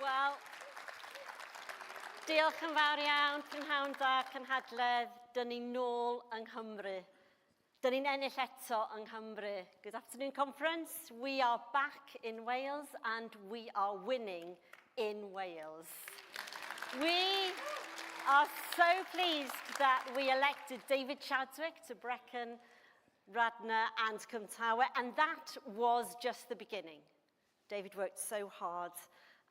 Wel, diolch yn fawr iawn, Prynhawn da, Cynhadledd, dyn ni nôl yng Nghymru. Dyn ni'n ennill eto yng Nghymru. Good afternoon, conference. We are back in Wales and we are winning in Wales. We are so pleased that we elected David Chadwick to Brecon, Radnor and Cwmtawe, and that was just the beginning. David worked so hard,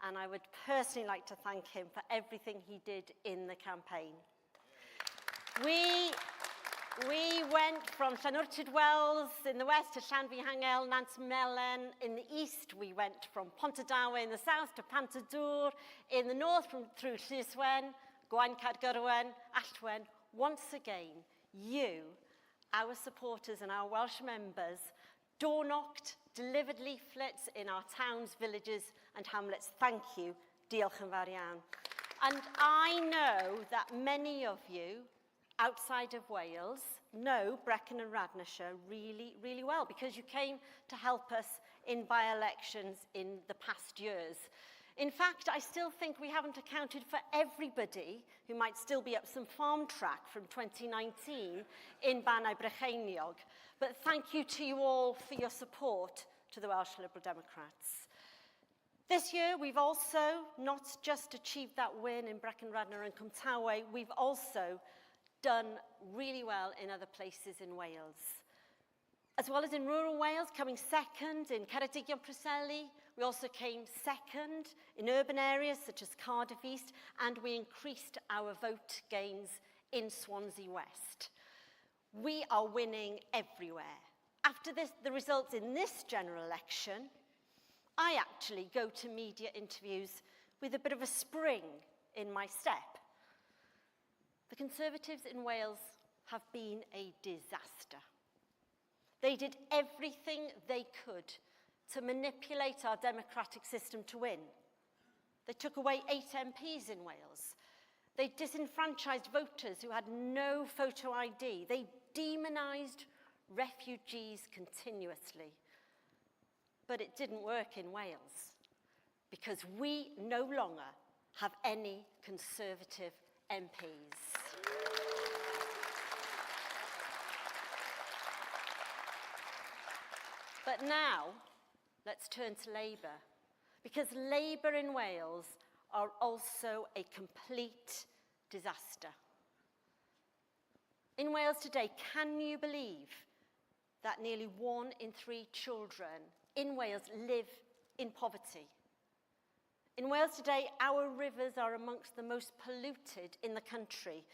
and I would personally like to thank him for everything he did in the campaign. We went from Llanwrtyd Wells in the west to Llanfihangel, Nant Melen in the east. We went from Pontardawe in the south to Pontardawe in the north, through Llyswen, Gwaun Cadgyrwen, Allwen. Once again, you, our supporters and our Welsh members, door-knocked, delivered leaflets in our towns, villages and hamlets. Thank you. Diolch yn fawr iawn. And I know that many of you outside of Wales know Brecon and Radnorshire really, really well because you came to help us in by-elections in the past years. In fact, I still think we haven't accounted for everybody who might still be up some farm track from 2019 in Banau Brycheiniog. But thank you to you all for your support to the Welsh Liberal Democrats. This year, we've also not just achieved that win in Brecon, Radnor and Cwmtawe, we've also done really well in other places in Wales. As well as in rural Wales, coming second in Ceredigion Preseli, we also came second in urban areas such as Cardiff East, and we increased our vote gains in Swansea West. We are winning everywhere. After the results in this general election, I actually go to media interviews with a bit of a spring in my step. The Conservatives in Wales have been a disaster. They did everything they could to manipulate our democratic system to win. They took away 8 MPs in Wales. They disenfranchised voters who had no photo ID. They demonised refugees continuously. But it didn't work in Wales because we no longer have any Conservative MPs. But now, let's turn to Labour, because Labour in Wales are also a complete disaster. In Wales today, can you believe that nearly 1 in 3 children in Wales live in poverty? In Wales today, our rivers are amongst the most polluted in the country,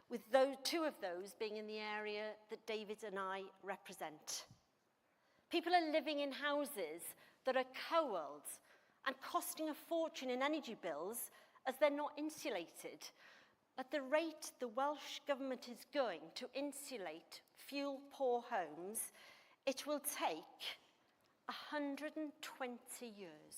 with 2 of those being in the area that David and I represent. People are living in houses that are coaled and costing a fortune in energy bills as they're not insulated. At the rate the Welsh Government is going to insulate fuel-poor homes, it will take 120 years.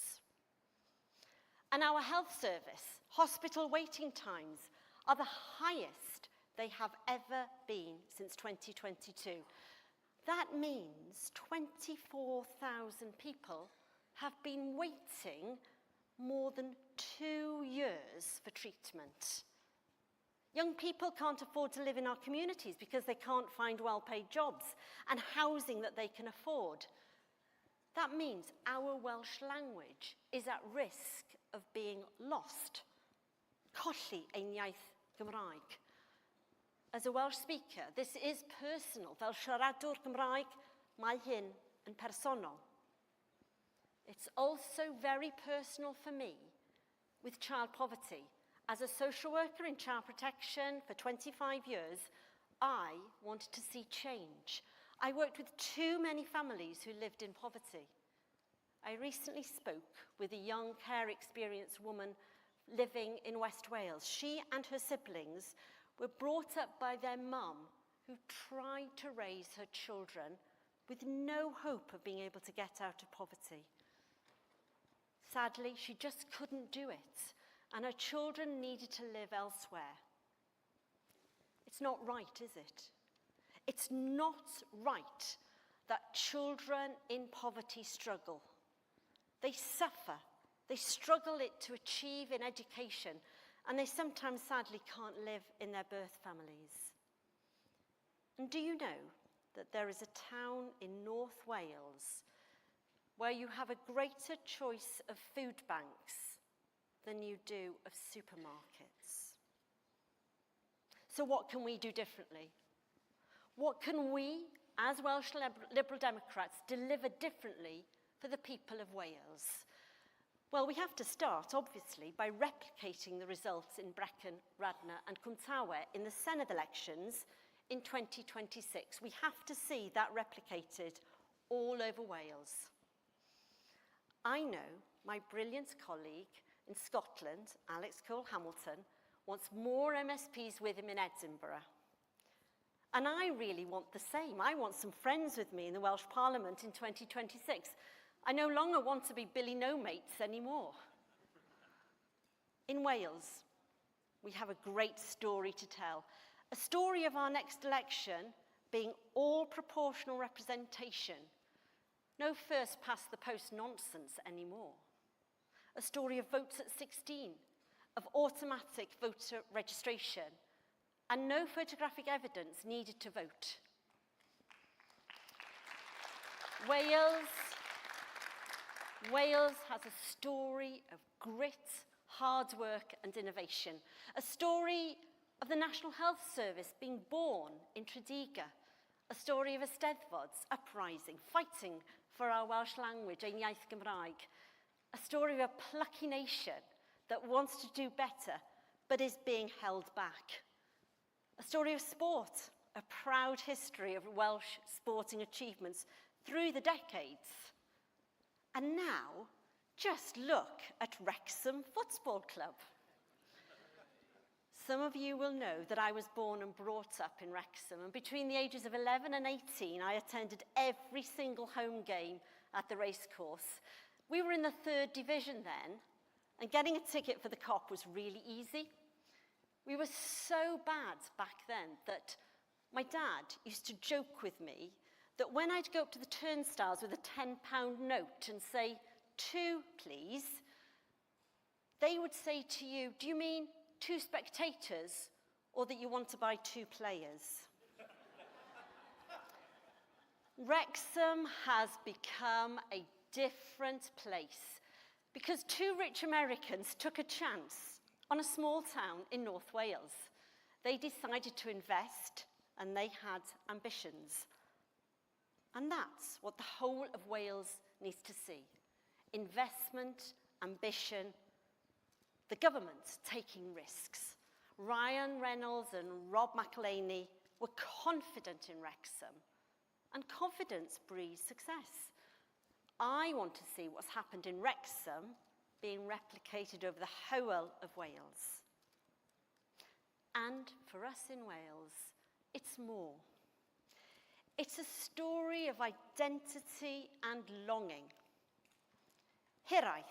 And our health service, hospital waiting times, are the highest they have ever been since 2022. That means 24,000 people have been waiting more than 2 years for treatment. Young people can't afford to live in our communities because they can't find well-paid jobs and housing that they can afford. That means our Welsh language is at risk of being lost. Colli ein iaith Gymraeg. As a Welsh speaker, this is personal. Fel siaradwr Gymraeg, mae hyn yn personol. It's also very personal for me with child poverty. As a social worker in child protection for 25 years, I wanted to see change. I worked with too many families who lived in poverty. I recently spoke with a young care experienced woman living in West Wales. She and her siblings were brought up by their mum, who tried to raise her children with no hope of being able to get out of poverty. Sadly, she just couldn't do it, and her children needed to live elsewhere. It's not right, is it? It's not right that children in poverty struggle. They suffer, They struggle to achieve in education, and they sometimes sadly can't live in their birth families. And do you know that there is a town in North Wales where you have a greater choice of food banks than you do of supermarkets? So what can we do differently? What can we, as Welsh Liberal Democrats, deliver differently for the people of Wales? Well, we have to start, obviously, by replicating the results in Brecon, Radnor and Cwmtawe in the Senedd elections in 2026. We have to see that replicated all over Wales. I know my brilliant colleague in Scotland, Alex Cole-Hamilton, wants more MSPs with him in Edinburgh. And I really want the same. I want some friends with me in the Welsh Parliament in 2026. I no longer want to be Billy No-Mates anymore. In Wales, we have a great story to tell. A story of our next election being all proportional representation. No first past the post nonsense anymore. A story of votes at 16, of automatic voter registration, and no photographic evidence needed to vote. Wales has a story of grit, hard work and innovation. A story of the National Health Service being born in Tredegar. A story of Eisteddfod's uprising, fighting for our Welsh language, ein iaith Gymraeg. A story of a plucky nation that wants to do better, but is being held back. A story of sport, a proud history of Welsh sporting achievements through the decades. And now, just look at Wrexham Football Club. Some of you will know that I was born and brought up in Wrexham, and between the ages of 11 and 18, I attended every single home game at the racecourse. We were in the 3rd division then, and getting a ticket for the Kop was really easy. We were so bad back then that my dad used to joke with me that when I'd go up to the turnstiles with a £10 note and say, 2, please, they would say to you, do you mean 2 spectators or that you want to buy 2 players? Wrexham has become a different place because 2 rich Americans took a chance on a small town in North Wales. They decided to invest and they had ambitions. And that's what the whole of Wales needs to see. Investment, ambition, the government taking risks. Ryan Reynolds and Rob McElhaney were confident in Wrexham, and confidence breeds success. I want to see what's happened in Wrexham being replicated over the whole of Wales. And for us in Wales, it's more. It's a story of identity and longing. Hiraeth.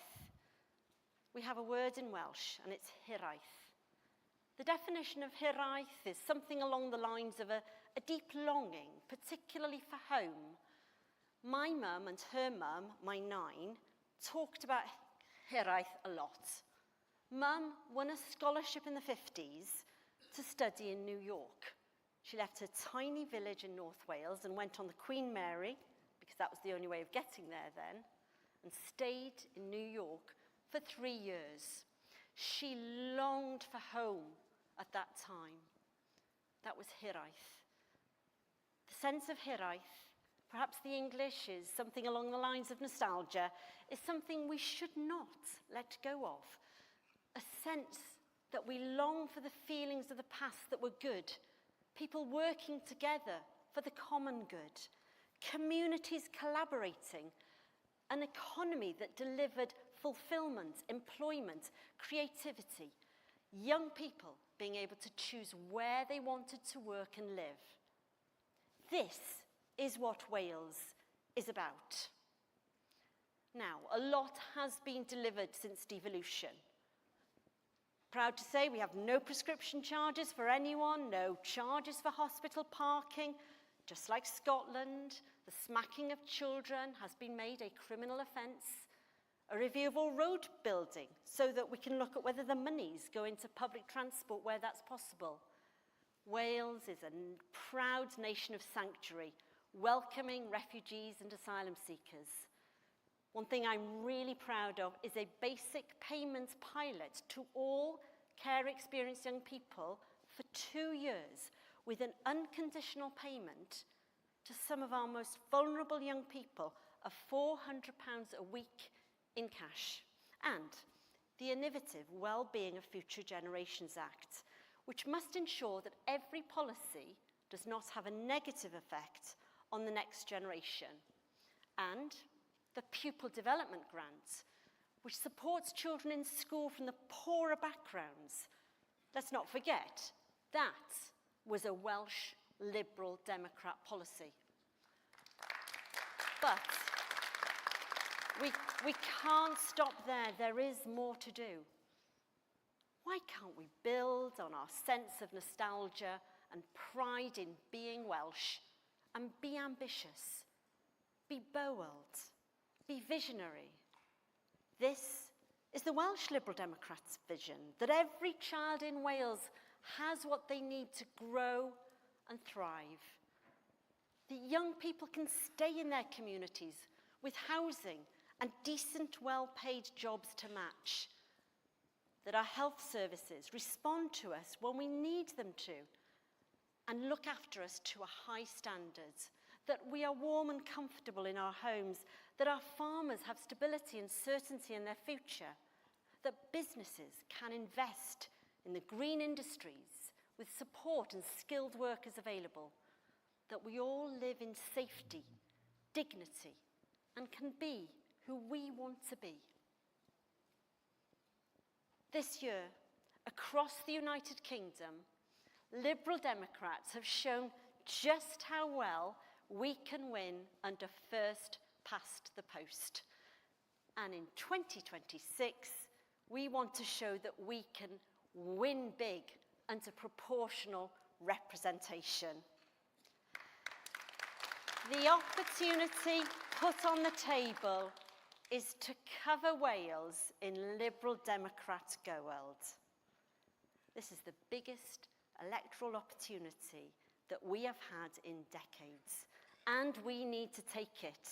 We have a word in Welsh, and it's hiraeth. The definition of hiraeth is something along the lines of a deep longing, particularly for home. My mum and her mum, my 9, talked about hiraeth a lot. Mum won a scholarship in the 50s to study in New York. She left her tiny village in North Wales and went on the Queen Mary, because that was the only way of getting there then, and stayed in New York for 3 years. She longed for home at that time. That was hiraeth. The sense of hiraeth, perhaps the English is something along the lines of nostalgia, is something we should not let go of. A sense that we long for the feelings of the past that were good, people working together for the common good, communities collaborating, an economy that delivered fulfillment, employment, creativity, young people being able to choose where they wanted to work and live. This is what Wales is about. Now, a lot has been delivered since devolution. Proud to say we have no prescription charges for anyone, no charges for hospital parking. Just like Scotland, the smacking of children has been made a criminal offence. a review of all road building so that we can look at whether the monies go into public transport where that's possible. Wales is a proud nation of sanctuary, welcoming refugees and asylum seekers. One thing I'm really proud of is a basic payments pilot to all care-experienced young people for 2 years with an unconditional payment to some of our most vulnerable young people of £400 a week in cash, and the innovative Wellbeing of Future Generations Act, which must ensure that every policy does not have a negative effect on the next generation, and the Pupil Development Grant, which supports children in school from the poorer backgrounds. Let's not forget, that was a Welsh Liberal Democrat policy. But we can't stop there. There is more to do. Why can't we build on our sense of nostalgia and pride in being Welsh and be ambitious, be bold, be visionary? This is the Welsh Liberal Democrats' vision, that every child in Wales has what they need to grow and thrive. That young people can stay in their communities with housing and decent, well-paid jobs to match. That our health services respond to us when we need them to and look after us to a high standard. That we are warm and comfortable in our homes. That our farmers have stability and certainty in their future. That businesses can invest in the green industries with support and skilled workers available. That we all live in safety, dignity, and can be who we want to be. This year, across the United Kingdom, Liberal Democrats have shown just how well we can win under first past the post. And in 2026, we want to show that we can win big under proportional representation. The opportunity put on the table is to cover Wales in Liberal Democrat Go-World. This is the biggest electoral opportunity that we have had in decades, and we need to take it.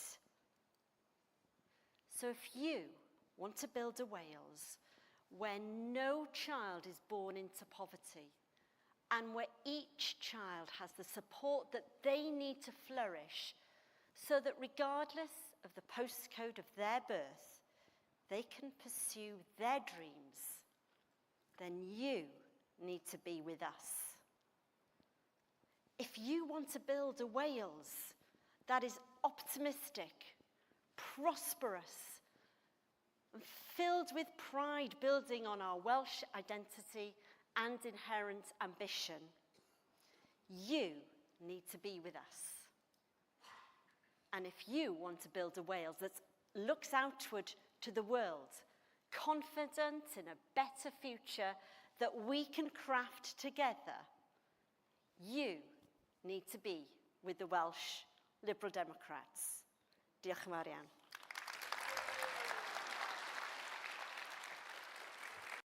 So if you want to build a Wales where no child is born into poverty, and where each child has the support that they need to flourish, so that regardless of the postcode of their birth, they can pursue their dreams, then you need to be with us. If you want to build a Wales that is optimistic, prosperous, and filled with pride, building on our Welsh identity and inherent ambition, you need to be with us. And if you want to build a Wales that looks outward to the world, confident in a better future that we can craft together, you need to be with the Welsh Liberal Democrats. Diolch yn fawr iawn.